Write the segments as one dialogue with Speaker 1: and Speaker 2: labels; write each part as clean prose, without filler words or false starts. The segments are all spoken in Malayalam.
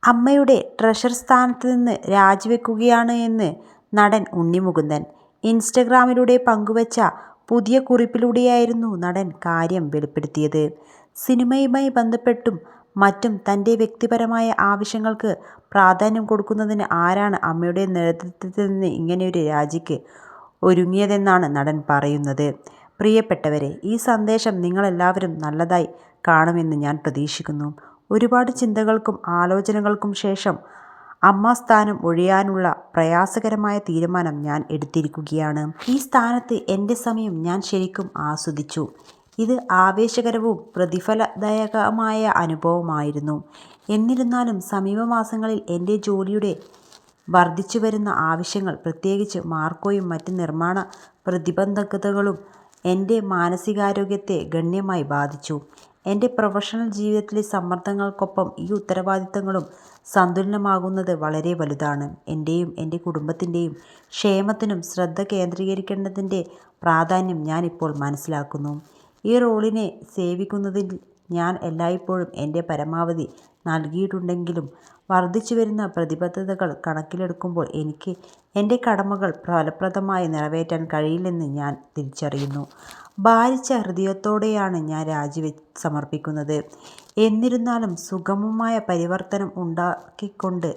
Speaker 1: അമ്മയുടെ ട്രഷർ സ്ഥാനത്ത് നിന്ന് രാജിവെക്കുകയാണ് എന്ന് നടൻ ഉണ്ണി മുകുന്ദൻ ഇൻസ്റ്റഗ്രാമിലൂടെ പങ്കുവച്ച പുതിയ കുറിപ്പിലൂടെയായിരുന്നു നടൻ കാര്യം വെളിപ്പെടുത്തിയത്. സിനിമയുമായി ബന്ധപ്പെട്ടും മറ്റും തൻ്റെ വ്യക്തിപരമായ ആവശ്യങ്ങൾക്ക് പ്രാധാന്യം കൊടുക്കുന്നതിന് ആരാണ് അമ്മയുടെ നേതൃത്വത്തിൽ നിന്ന് ഇങ്ങനെയൊരു രാജിക്ക് ഒരുങ്ങിയതെന്നാണ് നടൻ പറയുന്നത്. പ്രിയപ്പെട്ടവരെ, ഈ സന്ദേശം നിങ്ങളെല്ലാവരും നല്ലതായി കാണുമെന്ന് ഞാൻ പ്രതീക്ഷിക്കുന്നു. ഒരുപാട് ചിന്തകൾക്കും ആലോചനകൾക്കും ശേഷം അമ്മസ്ഥാനം ഒഴിയാനുള്ള പ്രയാസകരമായ തീരുമാനം ഞാൻ എടുത്തിരിക്കുകയാണ്. ഈ സ്ഥാനത്ത് എൻ്റെ സമയം ഞാൻ ശരിക്കും ആസ്വദിച്ചു. ഇത് ആവേശകരവും പ്രതിഫലദായകമായ അനുഭവമായിരുന്നു. എന്നിരുന്നാലും സമീപമാസങ്ങളിൽ എൻ്റെ ജോലിയുടെ വർദ്ധിച്ചുവരുന്ന ആവശ്യങ്ങൾ, പ്രത്യേകിച്ച് മാർക്കോയും മറ്റ് നിർമ്മാണ പ്രതിബദ്ധതകളും എൻ്റെ മാനസികാരോഗ്യത്തെ ഗണ്യമായി ബാധിച്ചു. എൻ്റെ പ്രൊഫഷണൽ ജീവിതത്തിലെ സമ്മർദ്ദങ്ങൾക്കൊപ്പം ഈ ഉത്തരവാദിത്തങ്ങളും സന്തുലനമാകുന്നത് വളരെ വലുതാണ്. എൻ്റെയും എൻ്റെ കുടുംബത്തിൻ്റെയും ക്ഷേമത്തിനും ശ്രദ്ധ കേന്ദ്രീകരിക്കേണ്ടതിൻ്റെ പ്രാധാന്യം ഞാൻ ഇപ്പോൾ മനസ്സിലാക്കുന്നു. ഈ റോളിനെ സേവിക്കുന്നതിൽ ഞാൻ എല്ലായ്പ്പോഴും എൻ്റെ പരമാവധി നൽകിയിട്ടുണ്ടെങ്കിലും വർദ്ധിച്ചുവരുന്ന പ്രതിബദ്ധതകൾ കണക്കിലെടുക്കുമ്പോൾ എനിക്ക് എൻ്റെ കടമകൾ ഫലപ്രദമായി നിറവേറ്റാൻ കഴിയില്ലെന്ന് ഞാൻ തിരിച്ചറിയുന്നു. ഭാരിച്ച ഹൃദയത്തോടെയാണ് ഞാൻ സമർപ്പിക്കുന്നത്. എന്നിരുന്നാലും സുഗമമായ പരിവർത്തനം ഉണ്ടാക്കിക്കൊണ്ട്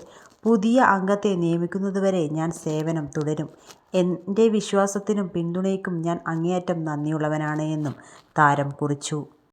Speaker 1: പുതിയ അംഗത്തെ നിയമിക്കുന്നതുവരെ ഞാൻ സേവനം തുടരും. എൻ്റെ വിശ്വാസത്തിനും പിന്തുണയ്ക്കും ഞാൻ അങ്ങേയറ്റം നന്ദിയുള്ളവനാണ് എന്നും താരം കുറിച്ചു.